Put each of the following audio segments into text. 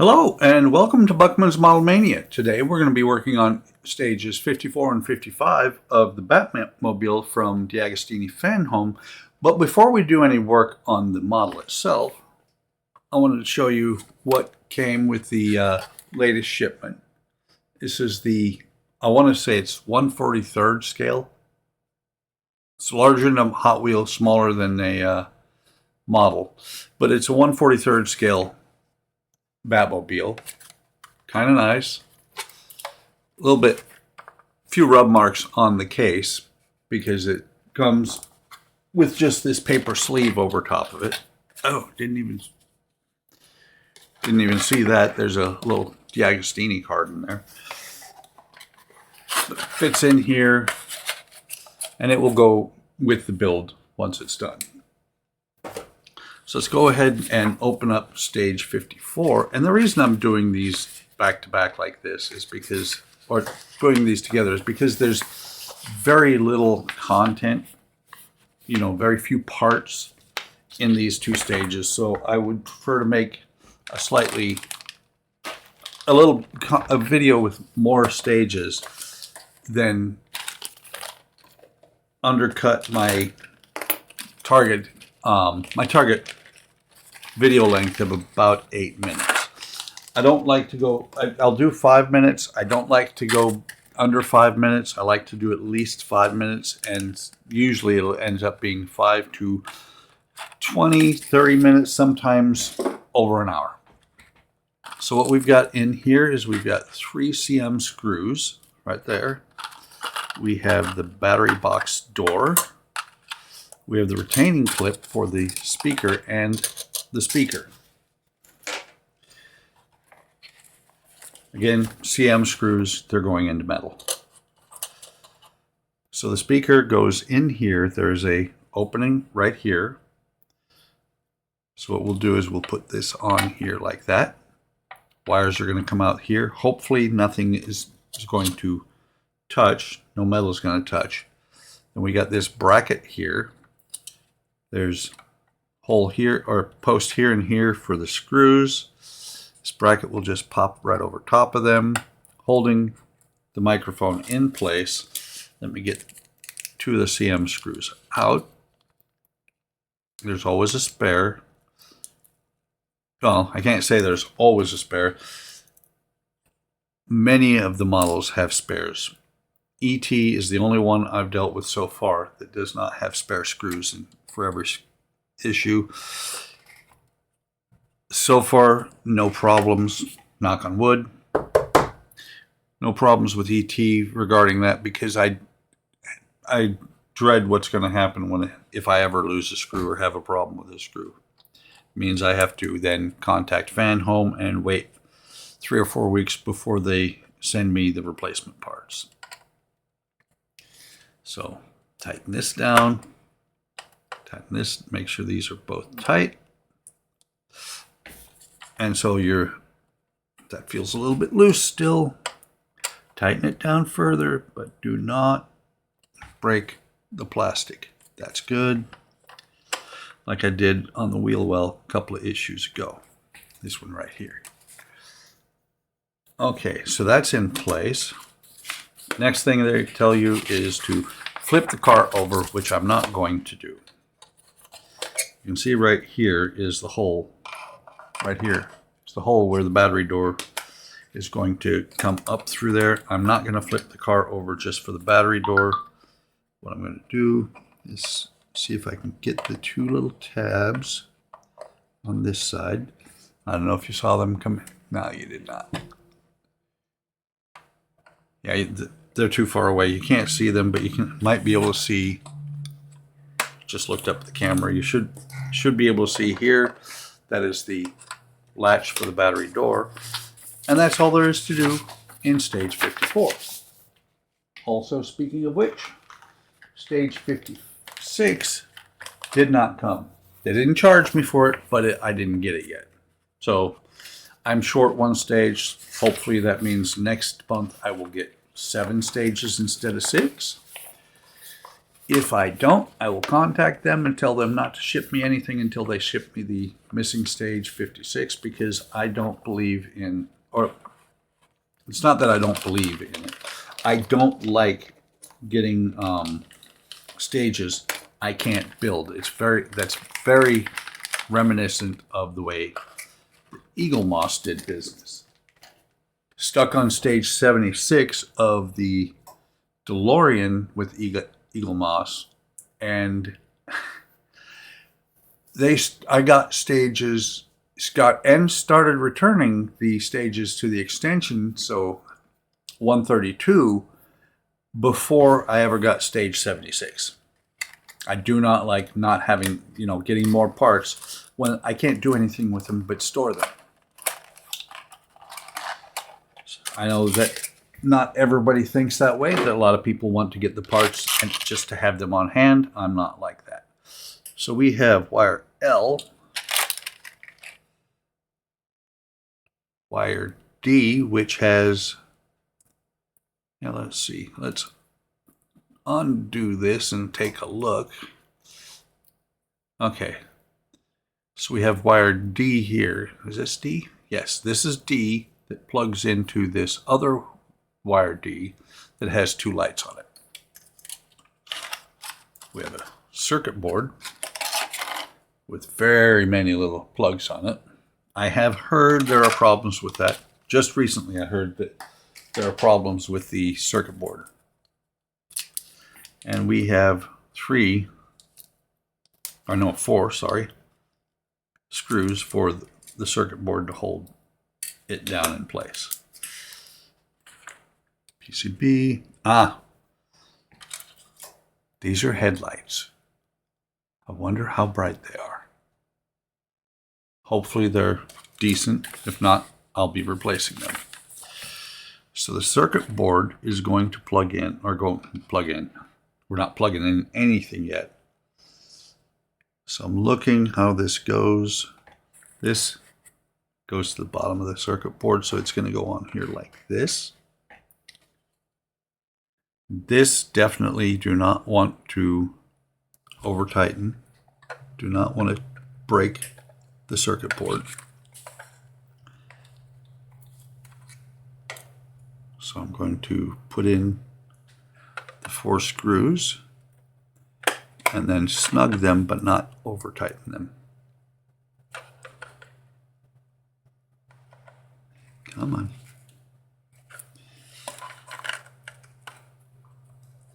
Hello and welcome to Buckman's Model Mania. Today we're going to be working on stages 54 and 55 of the Batmobile from D'Agostini Fanhome. But before we do any work on the model itself, I wanted to show you what came with the latest shipment. This is I want to say it's 1/43rd scale. It's larger than a Hot Wheel, smaller than a model, but it's a 1/43rd scale Batmobile. Kind of nice. A little bit, few rub marks on the case because it comes with just this paper sleeve over top of it. Oh, didn't even see that. There's a little D'Agostini card in there. It fits in here, and it will go with the build once it's done. So let's go ahead and open up stage 54. And the reason I'm doing these back to back like this is because, or putting these together, is because there's very little content, very few parts in these two stages. So I would prefer to make a video with more stages than undercut my target video length of about 8 minutes. I don't like to go, I'll do 5 minutes. I don't like to go under 5 minutes. I like to do at least 5 minutes, and usually it'll end up being 5 to 20, 30 minutes, sometimes over an hour. So what we've got in here is we've got 3 CM screws right there. We have the battery box door. We have the retaining clip for the speaker and the speaker. Again, CM screws, they're going into metal. So the speaker goes in here. There's a opening right here. So what we'll do is we'll put this on here like that. Wires are going to come out here. Hopefully nothing is going to touch. No metal is going to touch. And we got this bracket here. There's hole here, or post here and here for the screws. This bracket will just pop right over top of them, holding the microphone in place. Let me get 2 of the CM screws out. There's always a spare. Well, I can't say there's always a spare. Many of the models have spares. ET is the only one I've dealt with so far that does not have spare screws for every issue. So far, no problems, knock on wood. No problems with ET regarding that, because I dread what's going to happen if I ever lose a screw or have a problem with a screw. It means I have to then contact Fanhome and wait 3 or 4 weeks before they send me the replacement parts. So tighten this down. Tighten this, make sure these are both tight. And so that feels a little bit loose still. Tighten it down further, but do not break the plastic. That's good. Like I did on the wheel well a couple of issues ago. This one right here. Okay, so that's in place. Next thing they tell you is to flip the car over, which I'm not going to do. You can see right here is the hole. Right here. It's the hole where the battery door is going to come up through there. I'm not going to flip the car over just for the battery door. What I'm going to do is see if I can get the 2 little tabs on this side. I don't know if you saw them come. No, you did not. Yeah, they're too far away. You can't see them, but you might be able to see. Just looked up at the camera. You should be able to see here. That is the latch for the battery door. And that's all there is to do in stage 54. Also, speaking of which, stage 56 did not come. They didn't charge me for it, but I didn't get it yet. So I'm short 1 stage. Hopefully that means next month I will get 7 stages instead of 6. If I don't, I will contact them and tell them not to ship me anything until they ship me the missing stage 56, because I don't believe in, or it's not that I don't believe in it. I don't like getting stages I can't build. That's very reminiscent of the way Eagle Moss did business. Stuck on stage 76 of the DeLorean with Eagle Moss, and I got stages. Started returning the stages to the extension, so 132, before I ever got stage 76. I do not like not having, getting more parts when I can't do anything with them but store them. I know that not everybody thinks that way, that a lot of people want to get the parts and just to have them on hand. I'm not like that. So we have wire L, wire D, which has, now let's see, let's undo this and take a look. Okay, so we have wire D here. Is this D? Yes, this is D that plugs into this other wire D that has two lights on it. We have a circuit board with very many little plugs on it. I have heard there are problems with that. Just recently I heard that there are problems with the circuit board. And we have four screws for the circuit board to hold it down in place. PCB. These are headlights. I wonder how bright they are. Hopefully they're decent. If not, I'll be replacing them. So the circuit board is going to plug in. We're not plugging in anything yet. So I'm looking how this goes. This goes to the bottom of the circuit board, so it's going to go on here like this. This definitely do not want to over tighten. Do not want to break the circuit board. So I'm going to put in the 4 screws and then snug them but not over tighten them. Come on.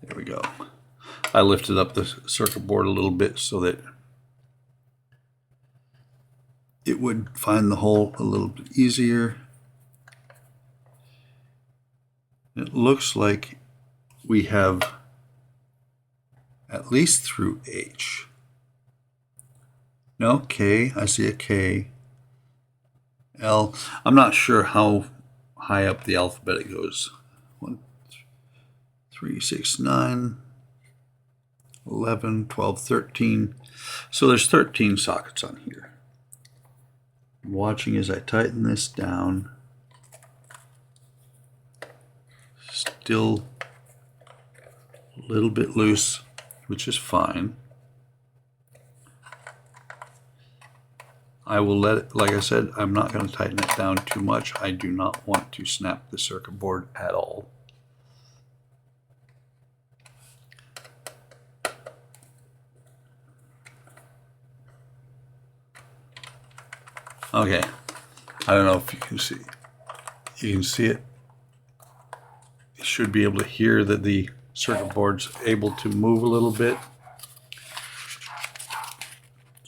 There we go. I lifted up the circuit board a little bit so that it would find the hole a little bit easier. It looks like we have at least through H. No, K. I see a K. L. I'm not sure how high up the alphabet it goes. 1, 3, 6, 9, 11, 12, 13. So there's 13 sockets on here. I'm watching as I tighten this down. Still a little bit loose, which is fine. I will let it, like I said, I'm not going to tighten it down too much. I do not want to snap the circuit board at all. Okay, I don't know if you can see. You can see it. You should be able to hear that the circuit board's able to move a little bit.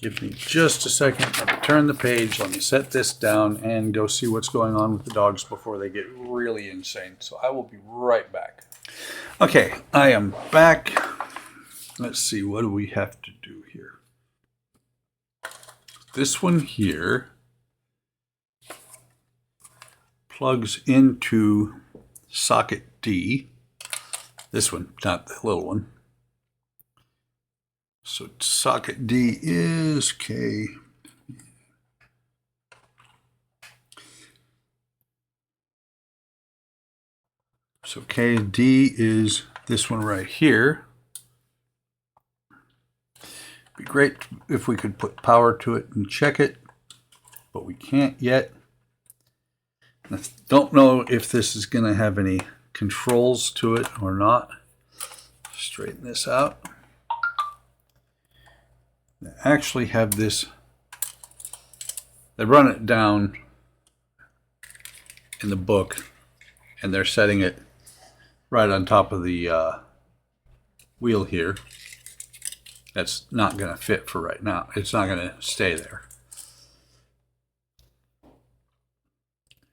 Give me just a second. Let me turn the page. Let me set this down and go see what's going on with the dogs before they get really insane. So I will be right back. Okay, I am back. Let's see, what do we have to do here? This one here plugs into socket D. This one, not the little one. So socket D is K. So KD is this one right here. Be great if we could put power to it and check it, but we can't yet. I don't know if this is going to have any controls to it or not. Straighten this out. They actually have this, they run it down in the book, and they're setting it right on top of the wheel here. That's not going to fit for right now. It's not going to stay there.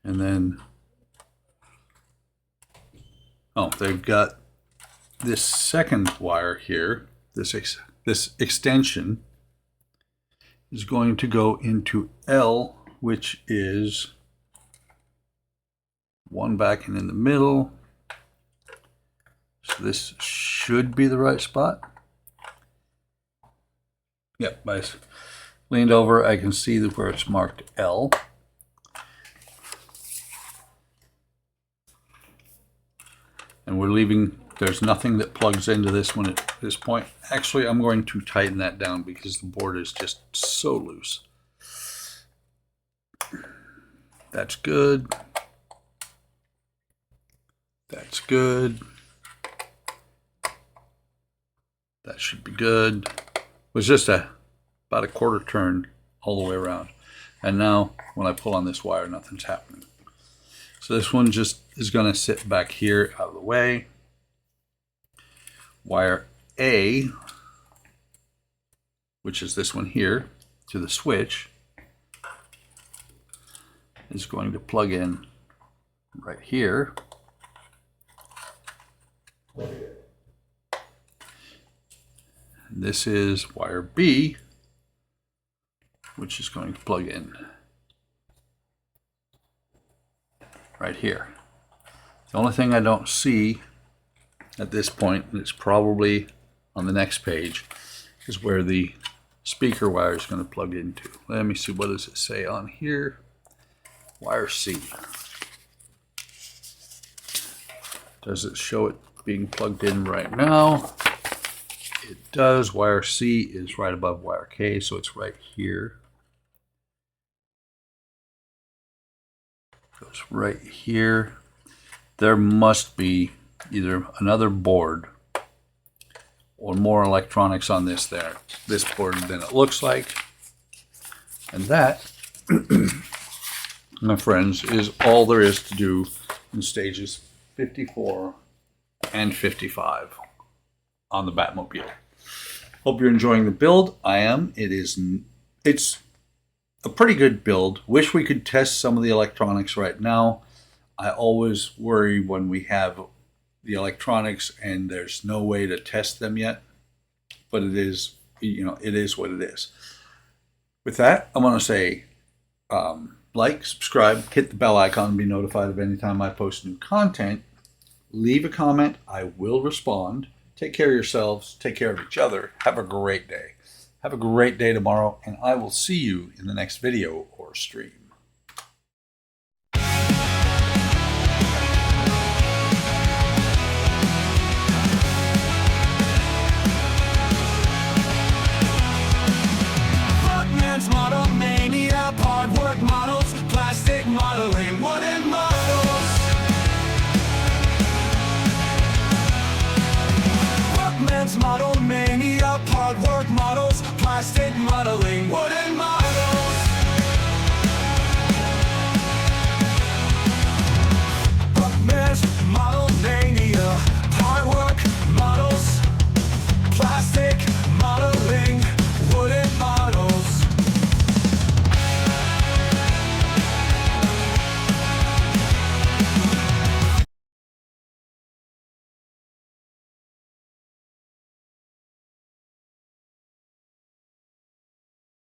And then, oh, they've got this second wire here. This extension is going to go into L, which is one back and in the middle. So this should be the right spot. Yep, I leaned over, I can see where it's marked L. And we're leaving, there's nothing that plugs into this one at this point. Actually, I'm going to tighten that down because the board is just so loose. That's good. That's good. That should be good. It was just about a quarter turn all the way around. And now when I pull on this wire, nothing's happening. So this one just is going to sit back here out of the way. Wire A, which is this one here, to the switch, is going to plug in right here. This is wire B, which is going to plug in right here. The only thing I don't see at this point, and it's probably on the next page, is where the speaker wire is going to plug into. Let me see, what does it say on here? Wire C. Does it show it being plugged in right now? It does. Wire C is right above wire K, so it's right here. Goes right here. There must be either another board or more electronics on this board than it looks like. And that, my friends, is all there is to do in stages 54 and 55 on the Batmobile. Hope you're enjoying the build. I am. It's a pretty good build. Wish we could test some of the electronics right now. I always worry when we have the electronics and there's no way to test them yet. But it is, it is what it is. With that, I want to say like, subscribe, hit the bell icon and be notified of any time I post new content. Leave a comment. I will respond. Take care of yourselves. Take care of each other. Have a great day. Have a great day tomorrow, and I will see you in the next video or stream. Batman's model mania, hard work models, plastic modeling, wooden models. Batman's model mania, hard work models, plastic modeling, wooden models.